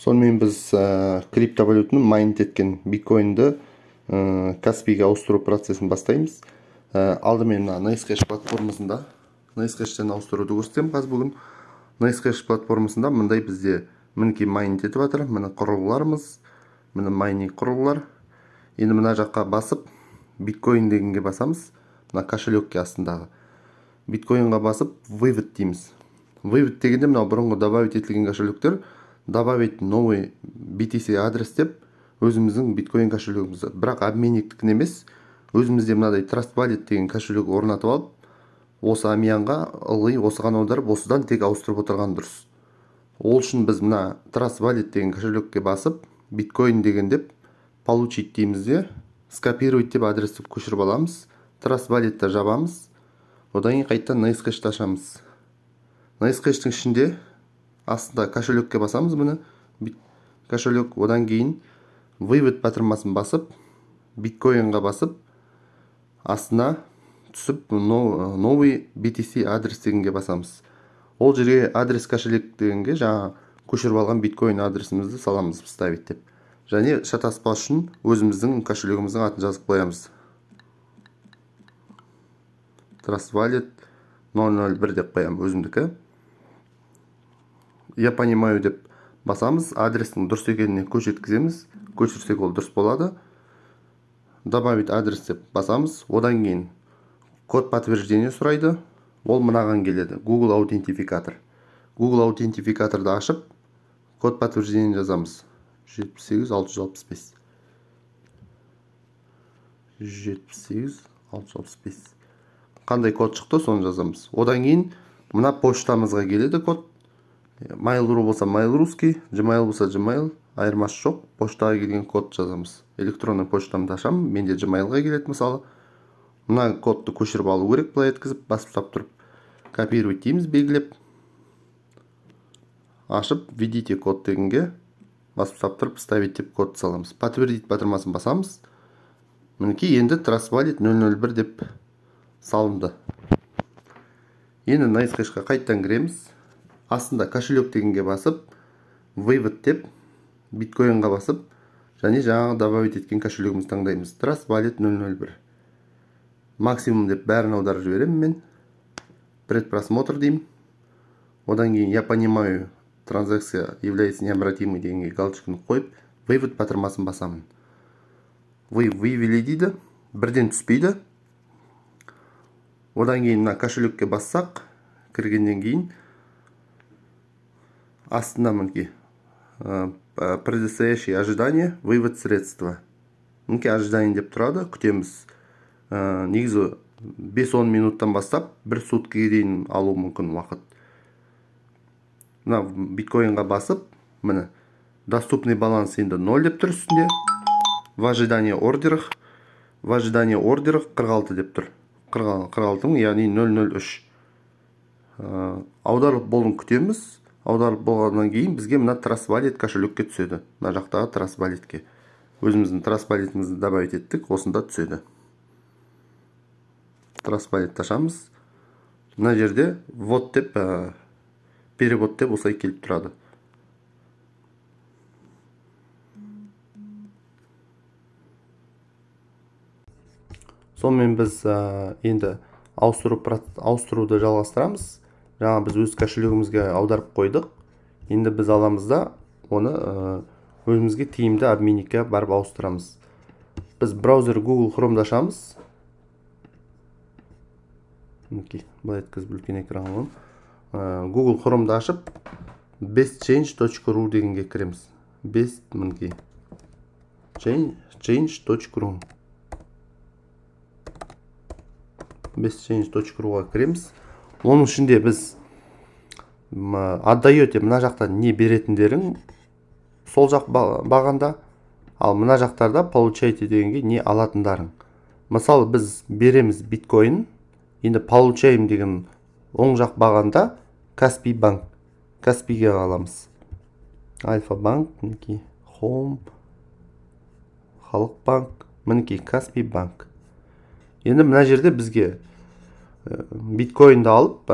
Сонымен біз криптовалютаны майнит еткен биткоинді Каспиге ауыстыру процесін бастаймыз. Алдымен NiceHash платформасында NiceHash'тен ауыстыруды көрсетемін. Қазір бүгін NiceHash платформасында мындай бізде мінекей майнит етіп жатыр. Мына құрылғыларымыз, мына майнинг құрылғылар. Енді мына жаққа басып биткоин дегенге басамыз. Мына кошелекке астындағы биткоинға басып вывод дейміз. Вывод дегенде мына бұрынғы добавить етілген кошелектер добавить новый BTC адрес деп өзіміздің биткоин кошелегімізді, бірақ обменниктікін емес, өзімізде мынадай Trust Wallet деген кошелек орнатып алып, осы амиянға ылғи осыған аударып, осыдан тек ауыстырып отырған дұрыс. Ол үшін біз мына Trust Wallet деген кошелекке басып, биткоин деген деп получить дейміз де, скопировать деп адресті көшіріп аламыз, Trust Wallet'ті жабамыз, одан кейін қайтадан NiceHash'ты ашамыз. NiceHash'тың ішінде астында кошелекке басамыз, мұны кошелек, одан кейін вывод батырмасын басып, биткоинға басып, астына түсіп новый BTC адрес дегенге басамыз. Ол жерге адрес кошелек дегенге жаңа көшіріп алған биткоин адресімізді саламыз, ставить деп. Және шатаспас үшін өзіміздің кошелегіміздің атын жазып қоямыз. Trust Wallet 001 деп қоямын өзімдікі. Я понимаю деп басамыз, адрестің дұрыс екеніне көш еткіземіз, көшірсек ол дұрыс болады. Добавить адрес деп басамыз, одан кейін код подтверждение сұрайды, ол мынаған келеді, Google аутентификатор. Google аутентификаторды ашып, код подтверждение жазамыз, 78665. 78665. Қандай код шықты, соны жазамыз. Одан кейін мына поштамызға келеді код. Mail.ru болса Mail.ru'ский, Gmail болса Gmail, айырмасы жоқ. Поштаға келген код жазамыз. Электронный поштамды ашамын, менде Gmailға келеді мысалы. Мына кодты көшіріп алу керек, былай еткізіп, басып тап тұрып. Копировать дейміз, белгілеп. Ашып, введите код дегенге басып тап тұрып, ставить деп код саламыз. Подтвердить батырмасын басамыз. Мінекей енді Trust Wallet 001 деп салынды. Енді NiceHash'қа қайттан кіреміз. Астында кошелек дегенге басып, вывод деп, биткоинға басып, және жаңағы добавить еткен кошелегімізді таңдаймыз. Trust Wallet 001. Максимум деп бәрін аударып жіберемін мен. Предпросмотр деймін. Одан кейін я понимаю, транзакция является необратимой дегенге галочканы қойып, вывод батырмасын басамын. Вы вывели дейді, бірден түспейді. Одан кейін мына кошелекке бассақ, кіргеннен кейін астына мінекей предстоящее ожидание, вывод средства. Мінекей ожидание деп тұрады, күтеміз. Негізі 5-10 минуттан бастап 1 суткіге дейін алу мүмкін уақыт. Мына биткоинға басып, міне доступный баланс енді 0 деп тұр үстінде. В ожидании ордерах 46 деп тұр. 46, яғни 003. Аударылып болын күтеміз. Аударылып болғаннан кейін бізге мына Trust Wallet кошелекке түседі. Мына жақтағы Trust Wallet'ке. Өзіміздің Trust Wallet'імізді добавить еттік, осында түседі. Trust Wallet ашамыз. Мына жерде ввод деп, перевод деп осылай келіп тұрады. Сонымен біз енді ауыстыруды жалғастырамыз. Жаңа біз өз кошелегімізге аударып қойдық. Енді біз аламыз да оны өзімізге тиімді обменникке барып ауыстырамыз. Біз браузер Google Chrome'ды ашамыз. Бұлай еткізіп үлкен экран аламын. Google Chrome'ды ашып, bestchange.ru дегенге кіреміз. bestchange.ru bestchange.ru-ға кіреміз. Оның ішінде біз отдаете, мына жақта не беретіндерің сол жақ бағанда, ал мына жақтарда получаете дегенге не алатындарың. Мысалы біз береміз биткоин, енді получаем деген оң жақ бағанда Каспий банк. Каспийге аламыз. Альфа банк, мінекей Home, Халық банк, мінекей Каспий банк. Енді мына жерде бізге биткоинді алып,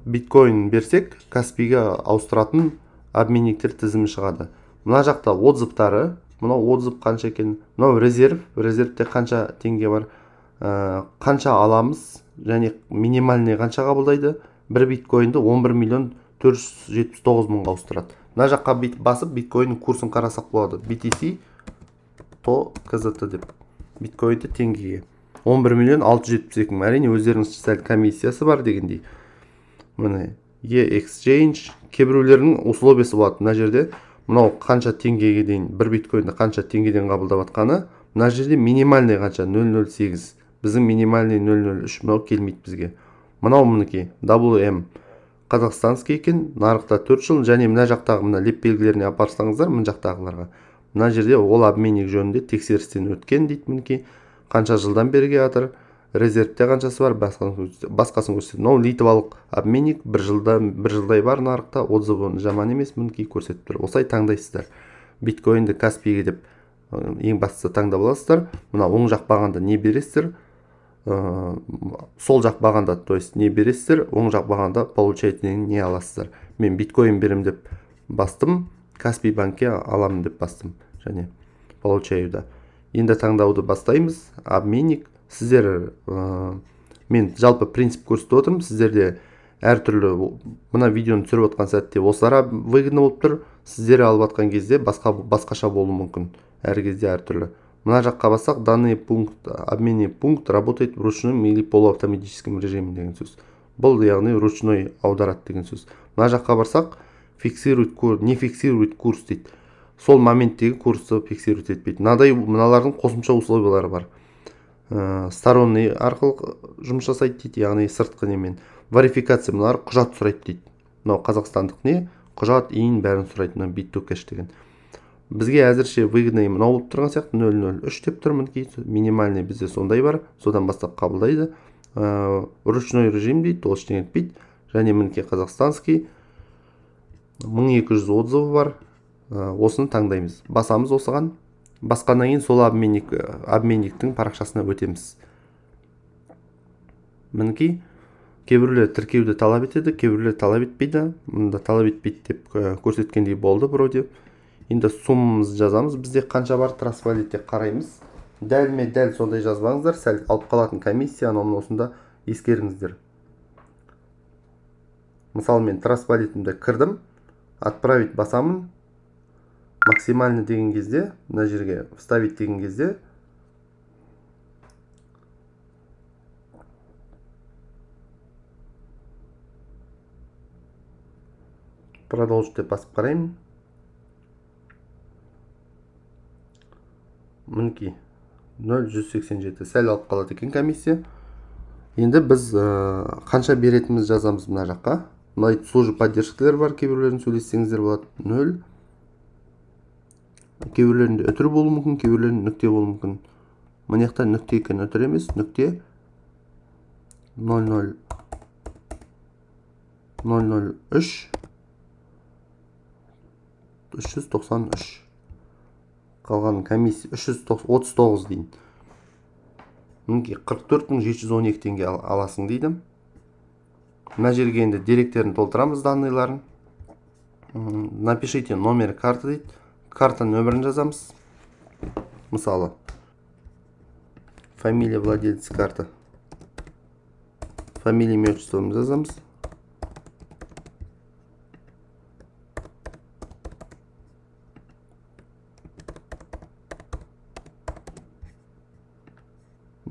биткоин берсек, Каспийге ауыстыратын обменниктер тізімі шығады. мына жақта отзывтары, мынау отзыв қанша екен, мынау резервте қанша теңге бар, қанша аламыз және минимальный қанша қабылдайды. Бір биткоинді 11 миллион 479 мыңға ауыстырады. Мына жаққа басып биткоиннің курсын қарасақ болады. BTC то КЗТ деп биткоинді теңгеге 11 миллион 672 мың. Әрине өздеріңіз сәл комиссиясы бар дегендей. Міне E-Exchange кейбіреулерінің условиясы болады. Мына жерде мынау қанша теңгеге дейін, бір биткоинді қанша теңгеден қабылдап атқаны, мына жерде минимальный қанша 0.08, біздің минимальный 0.03, мынау келмейді бізге. Мынау мінекей WM қазақстанский екен, нарықта 4 жыл, және мына жақтағы мына леп белгілеріне апарсаңыздар, мына жақтағыларға, мына жерде ол обменник жөнінде тексерістен өткен дейді. Мінекей қанша жылдан берге жатыр, резервте қаншасы бар, басқасын көрсетеді. Мынау литвалық обменник, бір жылдай бар нарықта, отзывы жаман емес, мінекей көрсетіп тұр. Осылай таңдайсыздар. Биткоинді Каспиге деп ең бастысы таңдап аласыздар. Мына оң жақ бағанда не бересіздер, сол жақ бағанда, то есть не бересіздер, оң жақ бағанда получатель не аласыздар. Мен биткоин берем деп бастым, Каспи банкке аламын деп бастым, және получаюда. Енді таңдауды бастаймыз. Обменник. Сіздер, мен жалпы принцип көрсетіп отырмын. Сіздерде әртүрлі, мына видеоны түсіріп отқан сәтте осылар выгодно болып тұр. Сіздер алып отқан кезде басқаша болуы мүмкін. Әр кезде әртүрлі. Мына жаққа бассақ, данный пункт, обменный пункт работает в ручном или полуавтоматическом режиме деген сөз. Бұл яғни ручной аударады деген сөз. Мына жаққа барсақ, фиксирует курс, не фиксирует курс дейді. Сол моменттегі курсты фиксирует етпейді. Мыналардың қосымша условиялары бар. Сторонний арқылы жұмыс жасайды дейді, яғни сыртқы немен. Верификация, мыналар құжат сұрайды дейді. Мынау қазақстандық не? Құжат, бәрін сұрайды, мына Bit2Cash деген. Бізге әзірше выгодный мынау болып тұрған сияқты 0.03 деп тұр, мінекей. Минимальный бізде сондай бар, содан бастап қабылдайды. Ручной режим дейді, ол ештеңе етпейді. Және мінекей қазақстанский 1200 отзывы бар. Осыны таңдаймыз. Басамыз осыған. Басқаннан кейін сол обменниктің парақшасына өтеміз. Мінекей кейбіреулер тіркеуді талап етеді, кейбіреулер талап етпейді. Мұнда талап етпейді деп көрсеткендей болды біреуде. Енді суммамызды жазамыз. Бізде қанша бар Trustwallet'те қараймыз. Дәл сондай жазбаңыздар, сәл алып қалатын комиссия, осында ескеріңіздер. Мысалы мен Trustwallet'імді кірдім, отправить басамын. Максимальный деген кезде, мына жерге вставить деген кезде продолжить деп басып қараймын. Мінекей 0.187 сәл алып қалады екен комиссия. Енді біз қанша беретіміз жазамыз мына жаққа. Мына служба поддержкалар бар, кейбіреулерін сөйлессеңіздер болады. 0. Кейбіреулерінде өтір болуы мүмкін, кейбіреулерінде нүкте болуы мүмкін. Мына жақта нүкте екен, өтір емес, нүкте 0.003 393. Қалған комиссия 339 дейін. Мінекей 44.712 теңге аласың дейді. Мына жерге енді деректерін толтырамыз, данныйларын. Напишите номер карты дейді. Карта нөмірін жазамыз. Мысалы, фамилия владельца карты. Фамилия, имя, отчествоны жазамыз.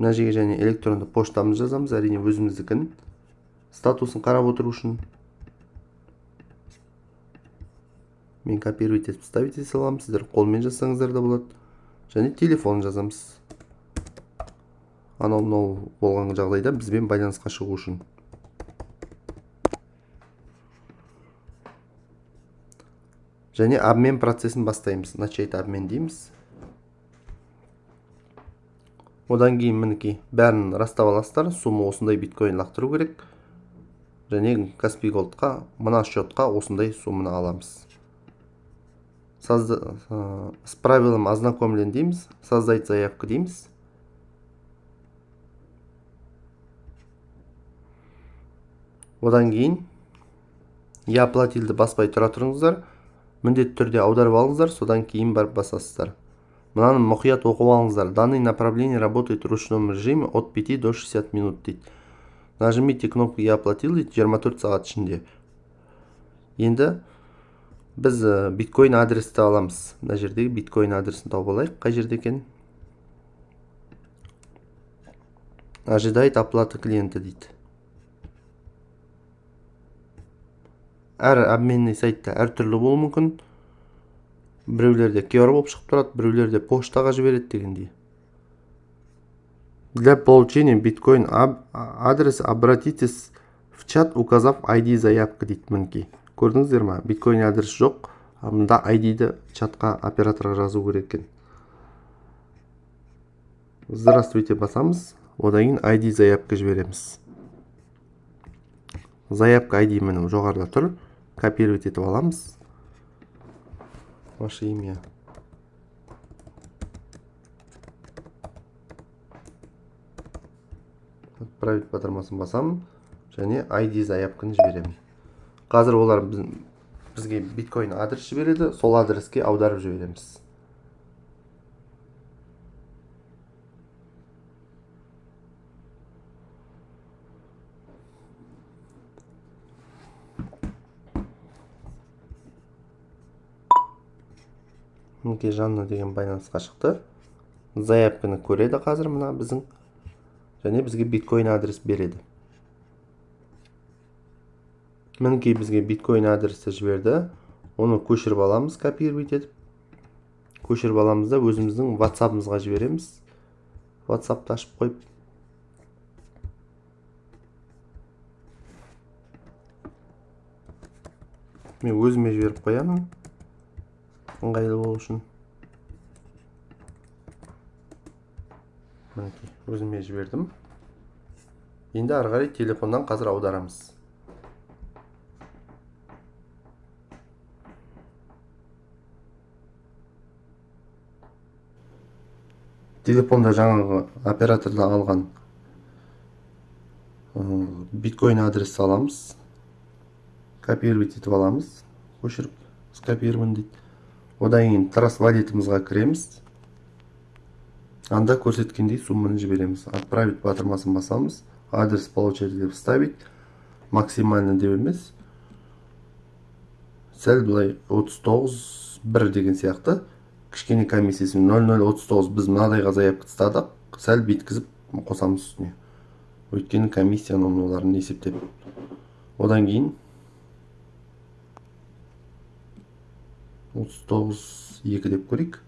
Мына жерге және электронды поштамызды жазамыз, әрине өзіміздікін. Статусын қарап отыру үшін. Мен копировать етіп вставить ете саламын, сіздер қолмен жазсаңыздар да болады. Және телефон жазамыз. Анау болған жағдайда бізбен байланысқа шығу үшін. Және обмен процесін бастаймыз. Начать обмен дейміз. Одан кейін мінекей бәрін растап аласыздар. Сумма осындай биткоин лақтыру керек. Және Каспи Голдқа, мына счетқа осындай сумманы аламыз. С правилом ознакомлен дейміз. Создать заявку дейміз. Одан кейін я оплатилді баспай тұра тұрыңыздар. міндетті түрде аударып алыңыздар, содан кейін барып басасыздар. Мынаны мұқият оқып алыңыздар. Данное направление работает в ручном режиме от 5 до 60 минут дейді. Нажмите кнопку «Я оплатил» дейді, 24 сағат ішінде. Енді біз биткоин адресті аламыз. Мына жердегі биткоин адресін тауып алайық. Қай жерде екен? Ожидает оплаты клиента дейді. Әр обменный сайтта әртүрлі болуы мүмкін. Біреулерде QR болып шығып тұрады, біреулерде поштаға жібереді дегендей. Для получения биткоин адреса обратитесь в чат, указав ID заявка дейді. Мінекей. Көрдіңіздер ма? Биткоин адрес жоқ. Мұнда ID-ді чатқа операторға жазу керек екен. Здравствуйте басамыз. Одан кейін ID заявка жібереміз. Заявка ID міне жоғарыда тұр. Копировать етіп аламыз. Ваше имя. Отправить батырмасын басам. Және ID заявканы жіберемін. Қазір олар бізге биткоин адрес жібереді. Сол адреске аударып жібереміз. Мінекей Жанна деген Binance'қа шықты. Заявканы көреді қазір мына біздің. Және бізге биткоин адрес береді. Мінекей бізге биткоин адресті жіберді. Оны көшіріп аламыз, копировать етіп. Көшіріп аламыз да өзіміздің WhatsApp-ымызға жібереміз. WhatsApp-ты ашып қойып. Мен өзіме жіберіп қоямын. Ыңғайлы болу үшін. Мінекей, өзіме жібердім. Енді ары қарай телефоннан қазір аударамыз. Телефонда жаңағы операторда алған биткоин адресті аламыз. Копировать етіп аламыз. Көшіріп, скопирован дейді. Одан кейін Trust Wallet'ымызға кіреміз. Анда көрсеткендей сумманы жібереміз. Отправить батырмасын басамыз. Адрес получателя вставить. Максимально деп емес. Сәл бұлай 39.1 деген сияқты. Кішкене комиссиясы 0039 біз мынадайға заявка тастадық. Сәл биткізіп қосамыз үстіне. Өйткені комиссия номерларын есептеп. Одан кейін 39.2 деп көрейік.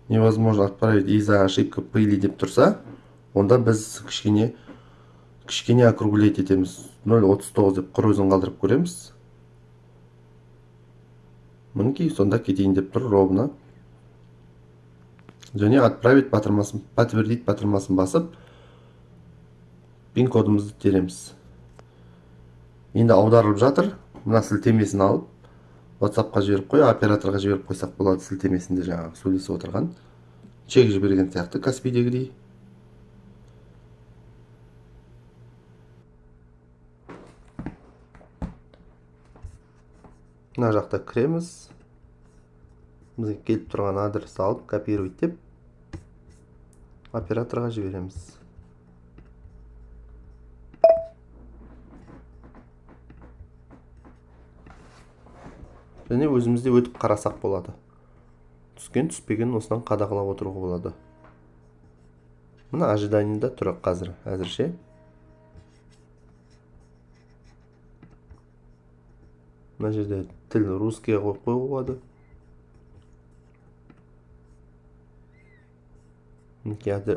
Невозможно отправить из-за ошибка пыли деп тұрса, онда біз кішкене округлять етеміз. 0.39 деп құр өзін қалдырып көреміз. Мінекей сонда кетейін деп тұр ровно. Және отправить батырмасын, подтвердить батырмасын басып, пин кодымызды тереміз. Енді аударылып жатыр. Мына сілтемесін алып, WhatsApp-қа жіберіп қой, операторға жіберіп қойсақ болады, сілтемесінде жаңағы сөйлесіп отырған. Чек жіберген сияқты Каспийдегідей. Мына жақта кіреміз. Бізге келіп тұрған адресті алып, копировать деп, операторға жібереміз. Және өзімізде өтіп қарасақ болады. Түскен түспеген осынан қадағалап отыруға болады. Мына ожиданиеда тұр қазір, әзірше. Мына жерде тіл русскийға қойып қоюға болады.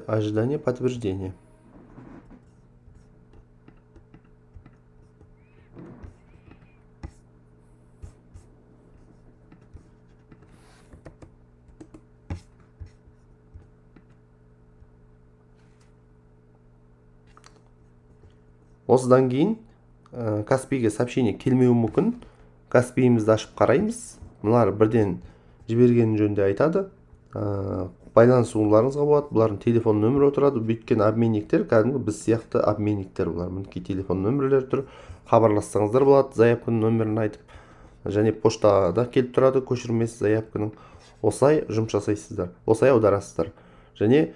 Ожидание подтверждения. Осыдан кейін Каспийге сообщение келмеуі мүмкін. Каспийімізді ашып қараймыз. Бұлар бірден жіберген жөнінде айтады. Байланысуларыңызға болады. Бұлардың телефон нөмірі отырады. Бүйткен обменниктер, кәдімгі біз сияқты обменниктер бұлар. Мінекей телефон нөмірлері тұр. хабарлассаңыздар болады, заявканың нөмірін айтып, және поштада келіп тұрады көшірмесі заявканың. Осылай жұмыс жасайсыздар, осылай аударасыздар. Және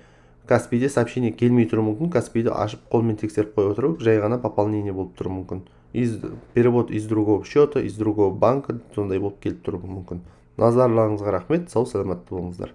Каспийде сообщение келмей тұруы мүмкін, Каспийді ашып қолмен тексеріп қойып отыру, жай ғана пополнение болып тұруы мүмкін. Перевод из другого счета, из другого банка, сондай болып келіп тұруы мүмкін. Назарларыңызға рахмет, сау саламатты болыңыздар.